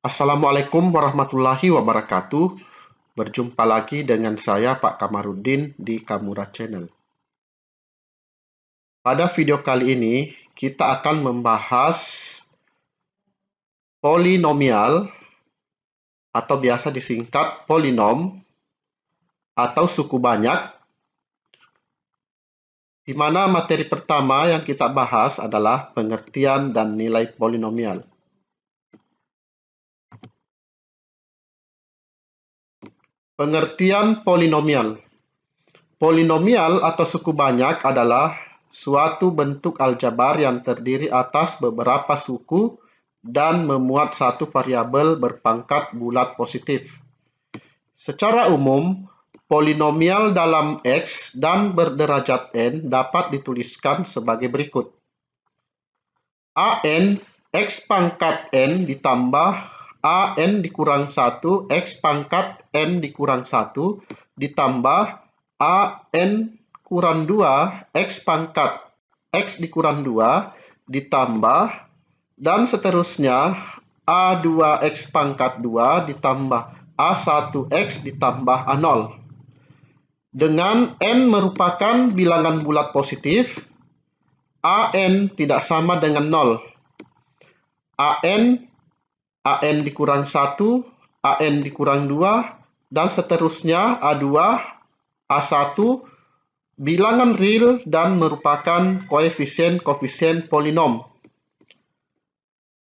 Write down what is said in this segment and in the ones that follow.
Assalamualaikum warahmatullahi wabarakatuh. Berjumpa lagi dengan saya Pak Kamarudin di Kamura Channel. Pada video kali ini kita akan membahas polinomial atau biasa disingkat polinom atau suku banyak, di mana materi pertama yang kita bahas adalah pengertian dan nilai polinomial. Pengertian polinomial. Polinomial atau suku banyak adalah suatu bentuk aljabar yang terdiri atas beberapa suku dan memuat satu variabel berpangkat bulat positif. Secara umum, polinomial dalam X dan berderajat N dapat dituliskan sebagai berikut. AN X pangkat N ditambah AN dikurang 1 X pangkat N dikurang 1 ditambah AN kurang 2 X pangkat X dikurang 2 ditambah dan seterusnya A2X pangkat 2 ditambah A1X ditambah A0. Dengan N merupakan bilangan bulat positif, AN tidak sama dengan 0. AN dikurang 1, AN dikurang 2, dan seterusnya A2, A1, bilangan real dan merupakan koefisien polinom.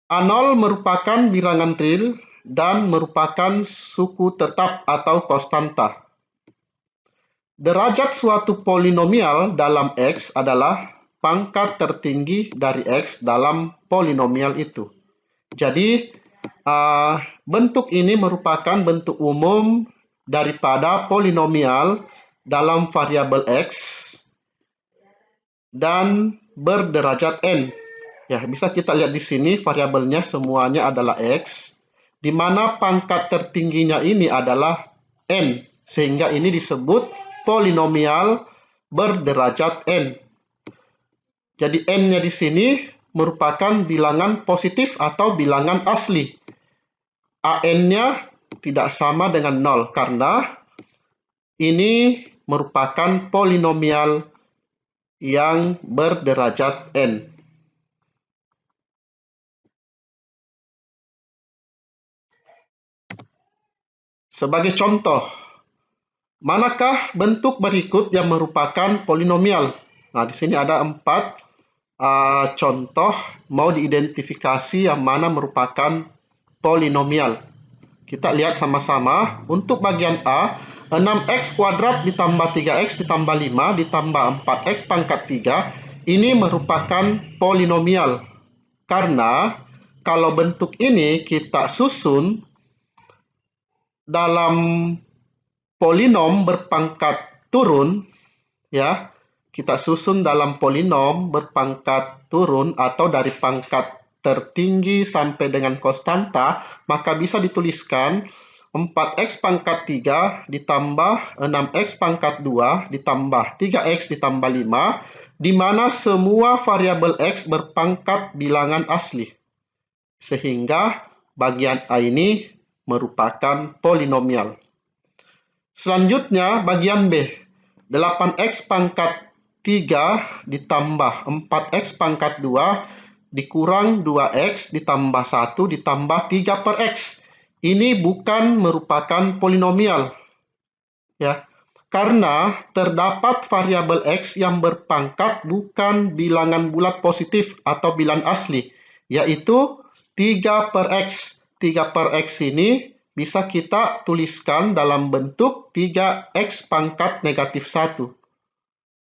A0 merupakan bilangan real dan merupakan suku tetap atau konstanta. Derajat suatu polinomial dalam X adalah pangkat tertinggi dari X dalam polinomial itu. Jadi, bentuk ini merupakan bentuk umum daripada polinomial dalam variabel X dan berderajat N. Ya, bisa kita lihat di sini variabelnya semuanya adalah X, di mana pangkat tertingginya ini adalah N, sehingga ini disebut polinomial berderajat N. Jadi N-nya di sini merupakan bilangan positif atau bilangan asli. AN-nya tidak sama dengan 0 karena ini merupakan polinomial yang berderajat N. Sebagai contoh, manakah bentuk berikut yang merupakan polinomial? Nah, di sini ada 4 contoh mau diidentifikasi yang mana merupakan polinomial. Kita lihat sama-sama. Untuk bagian A, 6x kuadrat ditambah 3x ditambah 5 ditambah 4x pangkat 3, ini merupakan polinomial. Karena kalau bentuk ini kita susun dalam polinom berpangkat turun, ya, kita susun dalam polinom berpangkat turun atau dari pangkat tertinggi sampai dengan konstanta, maka bisa dituliskan 4x pangkat 3 ditambah 6x pangkat 2 ditambah 3x ditambah 5, di mana semua variabel x berpangkat bilangan asli. Sehingga bagian A ini merupakan polinomial. Selanjutnya bagian B, 8x pangkat 3 ditambah 4x pangkat 2 dikurang 2x ditambah 1 ditambah 3 per x. Ini bukan merupakan polinomial. Ya, karena terdapat variabel x yang berpangkat bukan bilangan bulat positif atau bilangan asli, yaitu 3 per x. 3 per x ini bisa kita tuliskan dalam bentuk 3x pangkat negatif 1.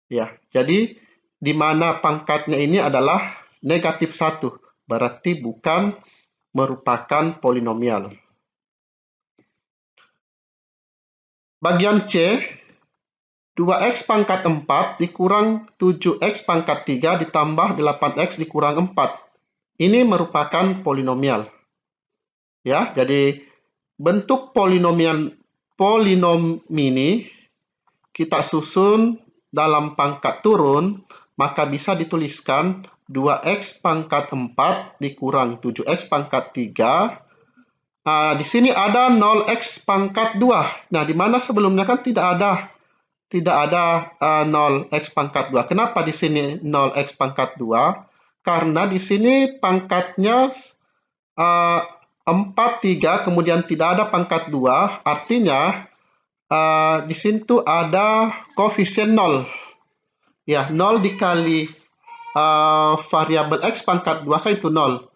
Ya, jadi di mana pangkatnya ini adalah negatif 1, berarti bukan merupakan polinomial. Bagian C, 2x pangkat 4 dikurang 7x pangkat 3 ditambah 8x dikurang 4. Ini merupakan polinomial. Ya, jadi bentuk polinom ini kita susun dalam pangkat turun, maka bisa dituliskan 2x pangkat 4 dikurang 7x pangkat 3 Di sini ada 0x pangkat 2. Nah, di mana sebelumnya kan tidak ada 0x pangkat 2. Kenapa di sini 0x pangkat 2? Karena di sini pangkatnya 4, 3, kemudian tidak ada pangkat 2, artinya di sini tuh ada koefisien 0. Ya, 0 dikali variabel x pangkat 2 kan itu 0.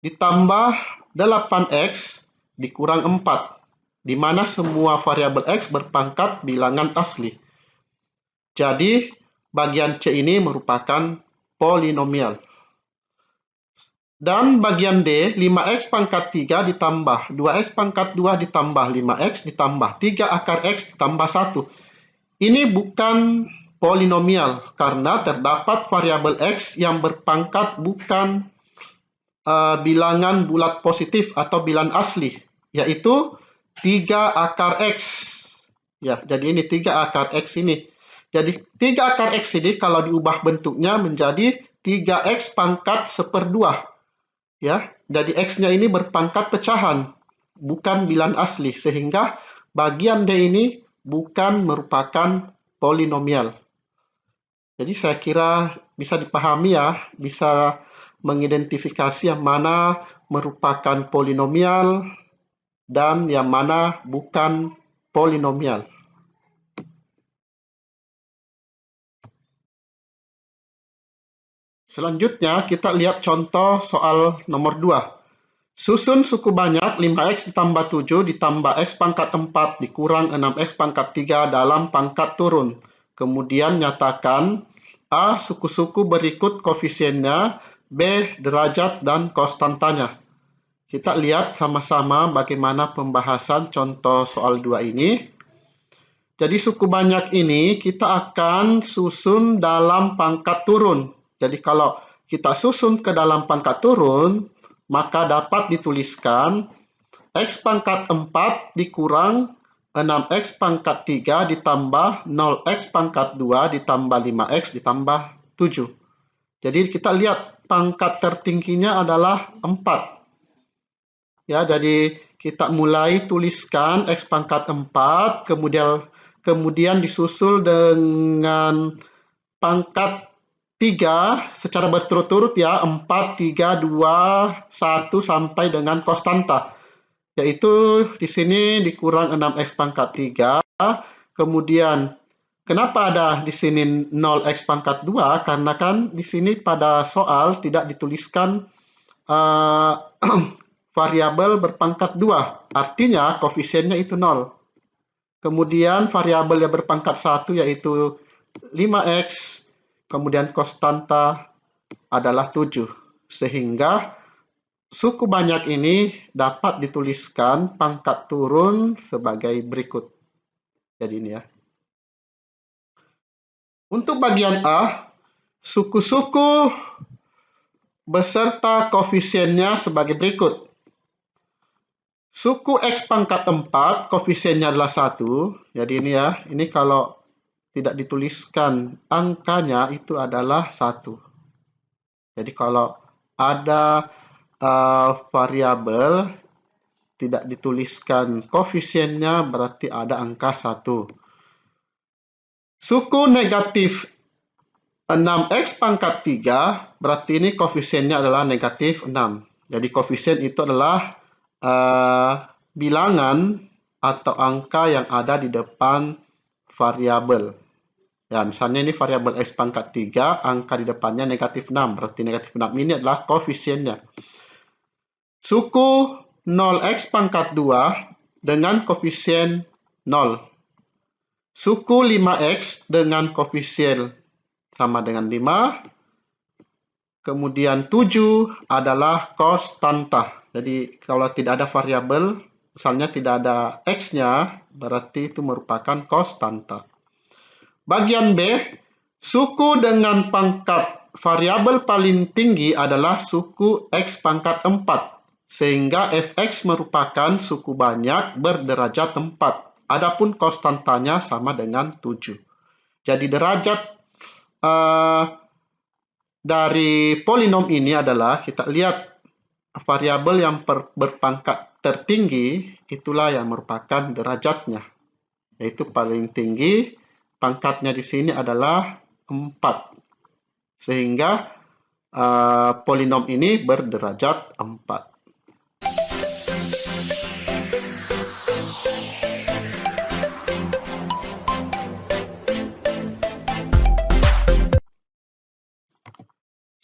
Ditambah 8x dikurang 4, di mana semua variabel x berpangkat bilangan asli. Jadi, bagian C ini merupakan polinomial. Dan bagian D, 5x pangkat 3 ditambah 2x pangkat 2 ditambah 5x ditambah 3 akar x ditambah 1. Ini bukan polinomial karena terdapat variabel x yang berpangkat bukan bilangan bulat positif atau bilangan asli, yaitu 3 akar x. Ya, jadi ini 3 akar x ini. Jadi 3 akar x ini kalau diubah bentuknya menjadi 3x pangkat 1/2. Ya, jadi x-nya ini berpangkat pecahan, bukan bilangan asli, sehingga bagian D ini bukan merupakan polinomial. Jadi saya kira bisa dipahami ya, bisa mengidentifikasi yang mana merupakan polinomial dan yang mana bukan polinomial. Selanjutnya kita lihat contoh soal nomor 2. Susun suku banyak 5x ditambah 7 ditambah x pangkat 4 dikurang 6x pangkat 3 dalam pangkat turun. Kemudian nyatakan A. Suku-suku berikut koefisiennya, B. Derajat dan konstantanya. Kita lihat sama-sama bagaimana pembahasan contoh soal 2 ini. Jadi suku banyak ini kita akan susun dalam pangkat turun. Jadi kalau kita susun ke dalam pangkat turun, maka dapat dituliskan x pangkat 4 dikurang 6x pangkat 3 ditambah 0x pangkat 2 ditambah 5x ditambah 7. Jadi kita lihat pangkat tertingginya adalah 4. Ya, jadi kita mulai tuliskan x pangkat 4, kemudian disusul dengan pangkat 3 secara berturut-turut ya, 4, 3, 2, 1 sampai dengan konstanta. Yaitu di sini dikurang 6x pangkat 3. Kemudian kenapa ada di sini 0x pangkat 2? Karena kan di sini pada soal tidak dituliskan variabel berpangkat 2. Artinya koefisiennya itu 0. Kemudian variabel yang berpangkat 1 yaitu 5x. Kemudian konstanta adalah 7. Sehingga suku banyak ini dapat dituliskan pangkat turun sebagai berikut. Jadi ini ya. Untuk bagian A, suku-suku beserta koefisiennya sebagai berikut. Suku x pangkat 4, koefisiennya adalah 1. Jadi ini ya, ini kalau tidak dituliskan angkanya itu adalah 1. Jadi kalau ada variabel tidak dituliskan koefisiennya berarti ada angka 1. Suku negatif 6x pangkat 3 berarti ini koefisiennya adalah negatif 6. Jadi koefisien itu adalah bilangan atau angka yang ada di depan variabel. Ya, misalnya ini variabel x pangkat 3, angka di depannya negatif 6. Berarti negatif 6 ini adalah koefisiennya. Suku 0x pangkat 2 dengan koefisien 0. Suku 5x dengan koefisien sama dengan 5. Kemudian 7 adalah konstanta. Jadi kalau tidak ada variabel, misalnya tidak ada x-nya, berarti itu merupakan konstanta. Bagian B, suku dengan pangkat variabel paling tinggi adalah suku x pangkat 4. Sehingga fx merupakan suku banyak berderajat 4. Adapun konstantanya sama dengan 7. Jadi derajat dari polinom ini adalah, kita lihat variabel yang berpangkat tertinggi itulah yang merupakan derajatnya, yaitu paling tinggi pangkatnya di sini adalah 4. Sehingga polinom ini berderajat 4.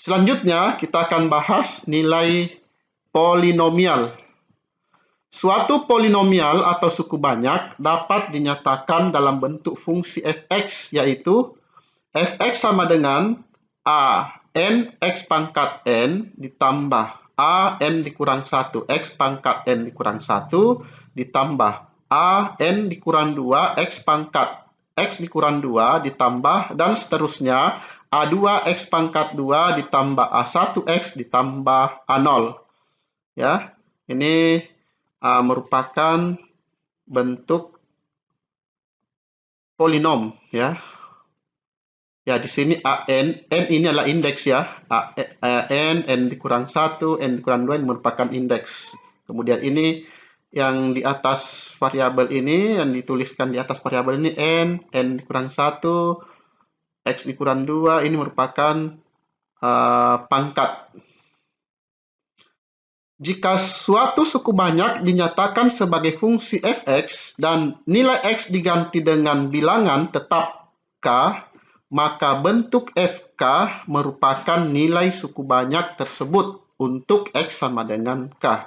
Selanjutnya, kita akan bahas nilai polinomial. Suatu polinomial atau suku banyak dapat dinyatakan dalam bentuk fungsi f(x), yaitu f(x) sama dengan a n x pangkat n ditambah a n dikurang 1 x pangkat n dikurang 1 ditambah a n dikurang 2 x pangkat x dikurang 2 ditambah dan seterusnya A2 X pangkat 2 ditambah A1 X ditambah A0. Ya, ini merupakan bentuk polinom, ya. Ya, di sini n ini adalah indeks, ya. n dikurang 1, n dikurang 2 ini merupakan indeks. Kemudian ini yang di atas variabel ini, yang dituliskan di atas variabel ini n dikurang 1, X dikurang 2 ini merupakan pangkat. Jika suatu suku banyak dinyatakan sebagai fungsi f(x) dan nilai x diganti dengan bilangan tetap k, maka bentuk fk merupakan nilai suku banyak tersebut untuk x sama dengan k.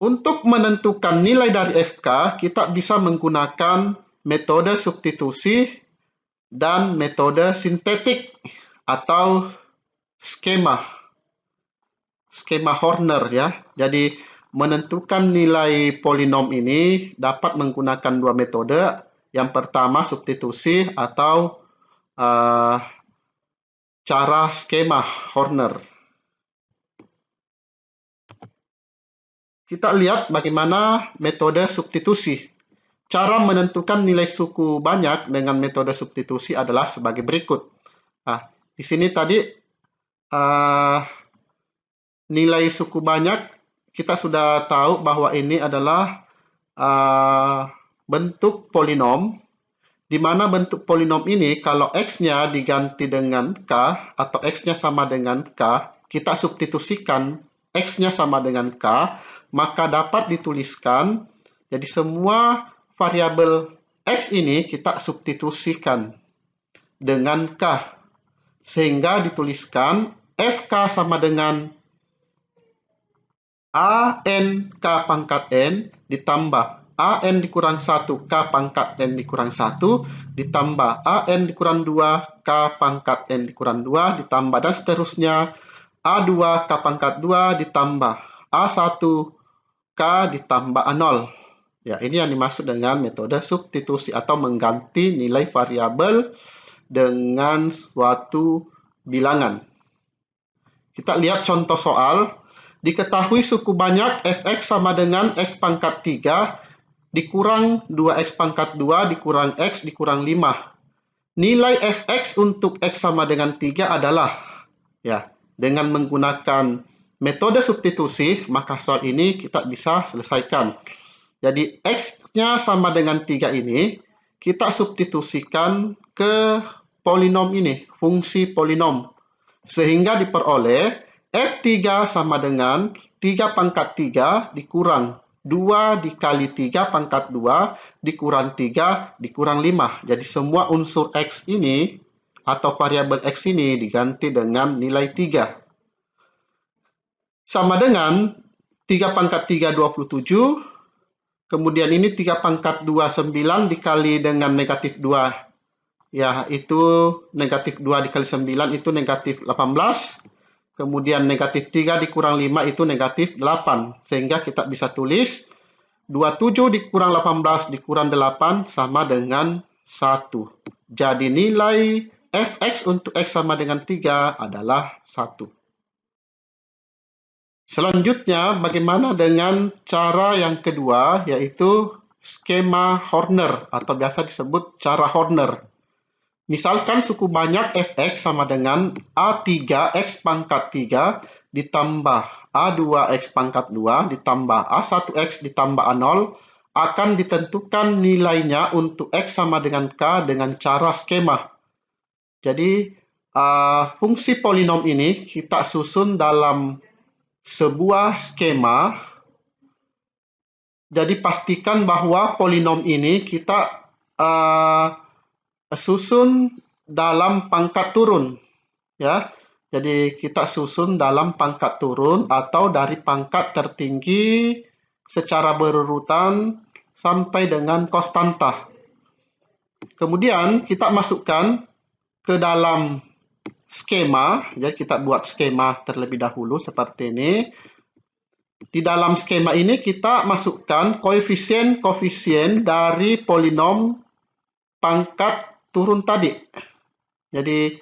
Untuk menentukan nilai dari fk, kita bisa menggunakan metode substitusi dan metode sintetik atau skema Horner, ya. Jadi menentukan nilai polinom ini dapat menggunakan dua metode. Yang pertama substitusi atau cara skema Horner. Kita lihat bagaimana metode substitusi. Cara menentukan nilai suku banyak dengan metode substitusi adalah sebagai berikut. Nah, di sini tadi nilai suku banyak kita sudah tahu bahwa ini adalah bentuk polinom, di mana bentuk polinom ini kalau x-nya diganti dengan k atau x-nya sama dengan k, kita substitusikan x-nya sama dengan k, maka dapat dituliskan, jadi semua variabel x ini kita substitusikan dengan k, sehingga dituliskan fk sama dengan an k pangkat n ditambah an dikurang 1 k pangkat n dikurang 1 ditambah an dikurang 2 k pangkat n dikurang 2 ditambah dan seterusnya a2 k pangkat 2 ditambah a1 k ditambah a0. Ya, ini yang dimaksud dengan metode substitusi atau mengganti nilai variabel dengan suatu bilangan. Kita lihat contoh soal. Diketahui suku banyak fx sama dengan x pangkat 3 dikurang 2x pangkat 2 dikurang x dikurang 5. Nilai fx untuk x sama dengan 3 adalah, ya, dengan menggunakan metode substitusi, maka soal ini kita bisa selesaikan. Jadi x-nya sama dengan 3 ini, kita substitusikan ke polinom ini, fungsi polinom. Sehingga diperoleh f3 sama dengan 3 pangkat 3 dikurang 2 dikali 3 pangkat 2 dikurang 3 dikurang 5. Jadi semua unsur x ini atau variabel x ini diganti dengan nilai 3. Sama dengan 3 pangkat 3, 27. Kemudian ini 3 pangkat 2, 9 dikali dengan negatif 2. Ya, itu negatif 2 dikali 9 itu negatif 18. Kemudian negatif 3 dikurang 5 itu negatif 8. Sehingga kita bisa tulis 27 dikurang 18 dikurang 8 sama dengan 1. Jadi nilai fx untuk x sama dengan 3 adalah 1. Selanjutnya, bagaimana dengan cara yang kedua, yaitu skema Horner atau biasa disebut cara Horner. Misalkan suku banyak fx sama dengan A3 x pangkat 3 ditambah A2X pangkat 2 ditambah A1X ditambah A0 akan ditentukan nilainya untuk X sama dengan K dengan cara skema. Jadi, fungsi polinom ini kita susun dalam sebuah skema. Jadi, pastikan bahwa polinom ini kita susun dalam pangkat turun. Ya, jadi kita susun dalam pangkat turun atau dari pangkat tertinggi secara berurutan sampai dengan konstanta. Kemudian kita masukkan ke dalam skema. Jadi kita buat skema terlebih dahulu seperti ini. Di dalam skema ini kita masukkan koefisien-koefisien dari polinom pangkat turun tadi. Jadi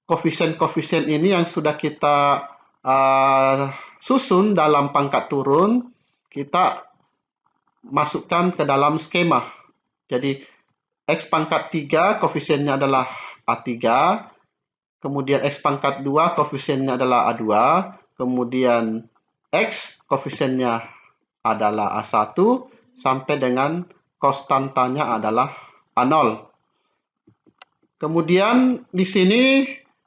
koefisien-koefisien ini yang sudah kita susun dalam pangkat turun, kita masukkan ke dalam skema. Jadi X pangkat 3 koefisiennya adalah A3, kemudian X pangkat 2 koefisiennya adalah A2, kemudian X koefisiennya adalah A1, sampai dengan konstantanya adalah A0. Kemudian di sini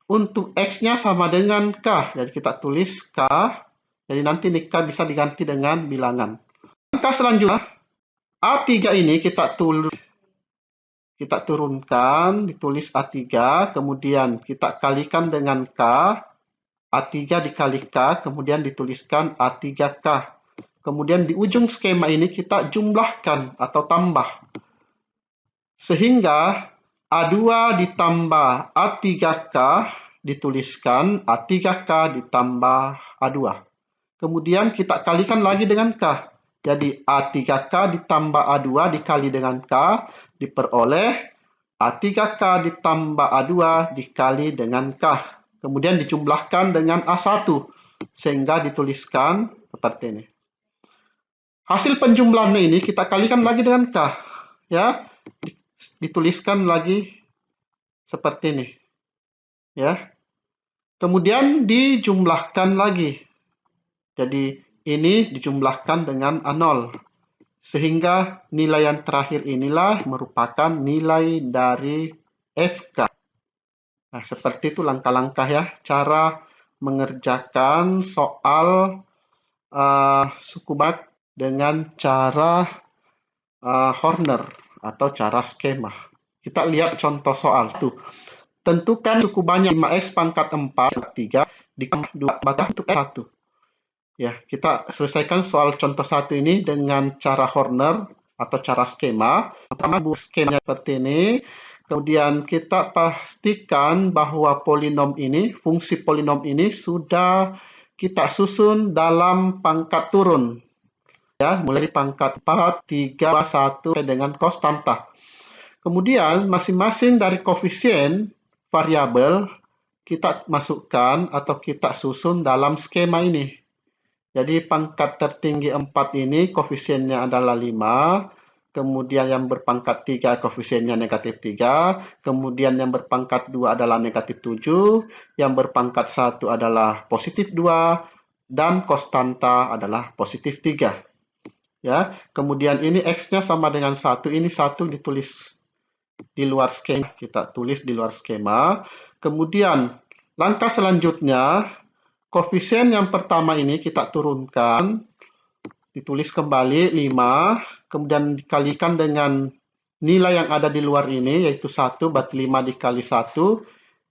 untuk X-nya sama dengan K. Jadi kita tulis K. Jadi nanti K bisa diganti dengan bilangan. Langkah selanjutnya, A3 ini kita turunkan, ditulis A3. Kemudian kita kalikan dengan K. A3 dikali K, kemudian dituliskan A3K. Kemudian di ujung skema ini kita jumlahkan atau tambah. Sehingga A2 ditambah A3K dituliskan A3K ditambah A2. Kemudian kita kalikan lagi dengan K. Jadi A3K ditambah A2 dikali dengan K diperoleh A3K ditambah A2 dikali dengan K. Kemudian dijumlahkan dengan A1 sehingga dituliskan seperti ini. Hasil penjumlahannya ini kita kalikan lagi dengan K. Ya, dituliskan lagi seperti ini. Ya. Kemudian dijumlahkan lagi. Jadi ini dijumlahkan dengan A0. Sehingga nilai yang terakhir inilah merupakan nilai dari FK. Nah, seperti itu langkah-langkah ya, cara mengerjakan soal suku bunga dengan cara Horner atau cara skema. Kita lihat contoh soal tuh. Tentukan suku banyak 5x pangkat 4 3 ditambah 2 batang untuk X1. Ya, kita selesaikan soal contoh 1 ini dengan cara Horner atau cara skema. Pertama, buat skemanya seperti ini. Kemudian kita pastikan bahwa polinom ini, fungsi polinom ini sudah kita susun dalam pangkat turun. Ya, mulai dari pangkat 4, 3, 1 sampai dengan konstanta. Kemudian masing-masing dari koefisien variabel kita masukkan atau kita susun dalam skema ini. Jadi pangkat tertinggi 4 ini koefisiennya adalah 5, kemudian yang berpangkat 3 koefisiennya negatif 3, kemudian yang berpangkat 2 adalah negatif 7, yang berpangkat 1 adalah positif 2, dan konstanta adalah positif 3. Ya, kemudian ini X-nya sama dengan 1, ini 1 ditulis di luar skema, kita tulis di luar skema. Kemudian langkah selanjutnya, koefisien yang pertama ini kita turunkan, ditulis kembali 5, kemudian dikalikan dengan nilai yang ada di luar ini, yaitu 1, berarti 5 dikali 1,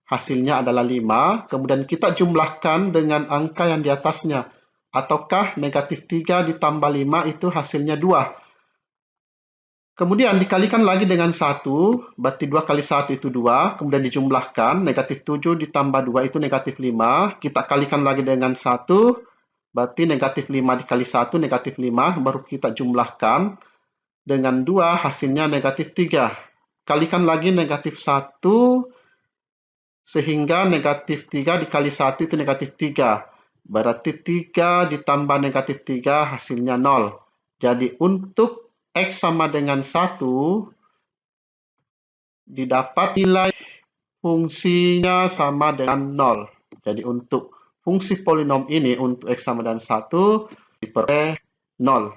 hasilnya adalah 5. Kemudian kita jumlahkan dengan angka yang di atasnya, ataukah negatif 3 ditambah 5 itu hasilnya 2. Kemudian dikalikan lagi dengan 1, berarti 2 kali 1 itu 2, kemudian dijumlahkan, negatif 7 ditambah 2 itu negatif 5, kita kalikan lagi dengan 1, berarti negatif 5 dikali 1, negatif 5, baru kita jumlahkan, dengan 2 hasilnya negatif 3. Kalikan lagi negatif 1, sehingga negatif 3 dikali 1 itu negatif 3, berarti 3 ditambah negatif 3 hasilnya 0. Jadi untuk X sama dengan 1, didapat nilai fungsinya sama dengan 0. Jadi untuk fungsi polinom ini untuk X sama dengan 1 diperoleh 0.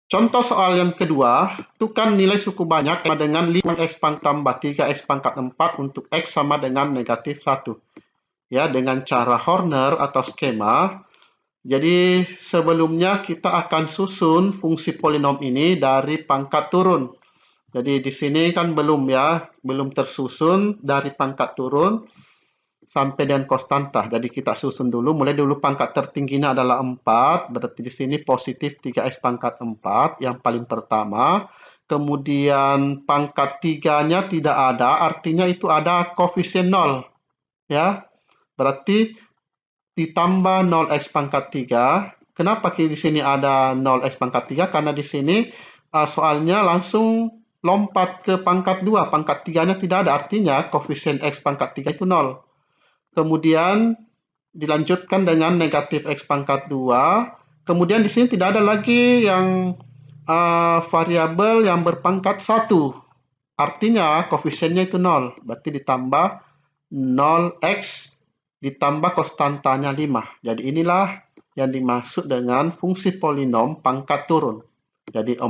Contoh soal yang kedua, tentukan nilai suku banyak sama dengan 5x pangkat tambah 3x pangkat 4 untuk X sama dengan negatif 1. Ya, dengan cara Horner atau skema. Jadi sebelumnya kita akan susun fungsi polinom ini dari pangkat turun. Jadi di sini kan belum tersusun dari pangkat turun sampai dengan konstanta. Jadi kita susun dulu, mulai dulu pangkat tertingginya adalah 4, berarti di sini positif 3x pangkat 4 yang paling pertama. Kemudian pangkat 3-nya tidak ada, artinya itu ada koefisien 0. Ya, berarti ditambah 0x pangkat 3. Kenapa di sini ada 0x pangkat 3? Karena di sini soalnya langsung lompat ke pangkat 2. Pangkat 3-nya tidak ada, artinya koefisien x pangkat 3 itu 0. Kemudian dilanjutkan dengan negatif x pangkat 2. Kemudian di sini tidak ada lagi yang variabel yang berpangkat 1. Artinya koefisiennya itu 0. Berarti ditambah 0x ditambah konstantanya 5. Jadi inilah yang dimaksud dengan fungsi polinom pangkat turun. Jadi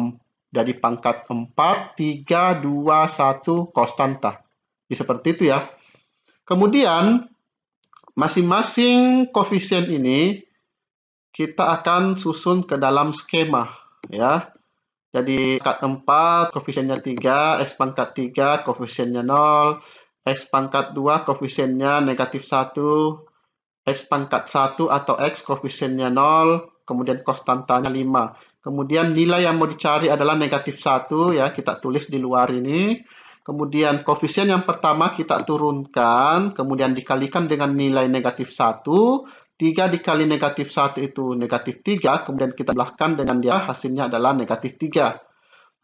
dari pangkat 4, 3, 2, 1 konstanta. Jadi seperti itu ya. Kemudian masing-masing koefisien ini kita akan susun ke dalam skema ya. Jadi pangkat 4 koefisiennya 3, x pangkat 3 koefisiennya 0, x pangkat 2 koefisiennya negatif 1, x pangkat 1 atau x koefisiennya 0, kemudian konstantanya 5. Kemudian nilai yang mau dicari adalah negatif 1 ya, kita tulis di luar ini. Kemudian koefisien yang pertama kita turunkan, kemudian dikalikan dengan nilai negatif 1. 3 dikali negatif 1 itu negatif 3, kemudian kita belahkan dengan dia, hasilnya adalah negatif 3.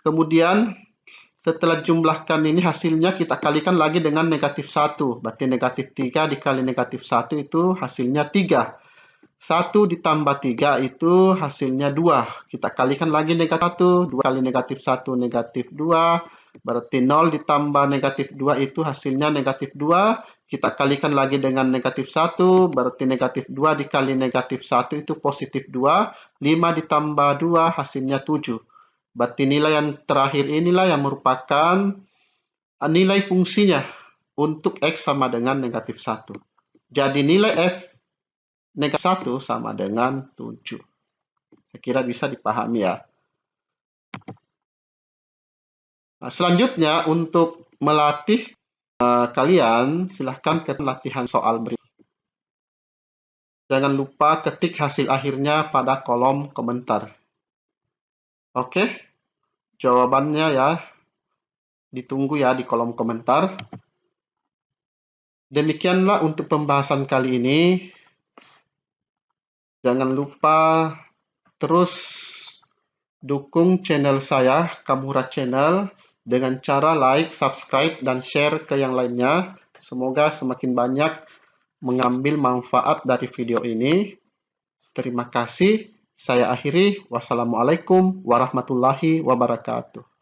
Kemudian setelah jumlahkan ini hasilnya kita kalikan lagi dengan negatif 1. Berarti negatif 3 dikali negatif 1 itu hasilnya 3. 1 ditambah 3 itu hasilnya 2. Kita kalikan lagi negatif 1. 2 kali negatif 1 negatif 2. Berarti 0 ditambah negatif 2 itu hasilnya negatif 2. Kita kalikan lagi dengan negatif 1. Berarti negatif 2 dikali negatif 1 itu positif 2. 5 ditambah 2 hasilnya 7. Berarti nilai yang terakhir inilah yang merupakan nilai fungsinya untuk X sama dengan negatif 1. Jadi nilai F negatif 1 sama dengan 7. Saya kira bisa dipahami ya. Nah, selanjutnya untuk melatih kalian, silahkan ke latihan soal berikut. Jangan lupa ketik hasil akhirnya pada kolom komentar. Oke, jawabannya ya ditunggu ya di kolom komentar. Demikianlah untuk pembahasan kali ini. Jangan lupa terus dukung channel saya, Kamura Channel, dengan cara like, subscribe, dan share ke yang lainnya. Semoga semakin banyak mengambil manfaat dari video ini. Terima kasih. Saya akhiri. Wassalamualaikum warahmatullahi wabarakatuh.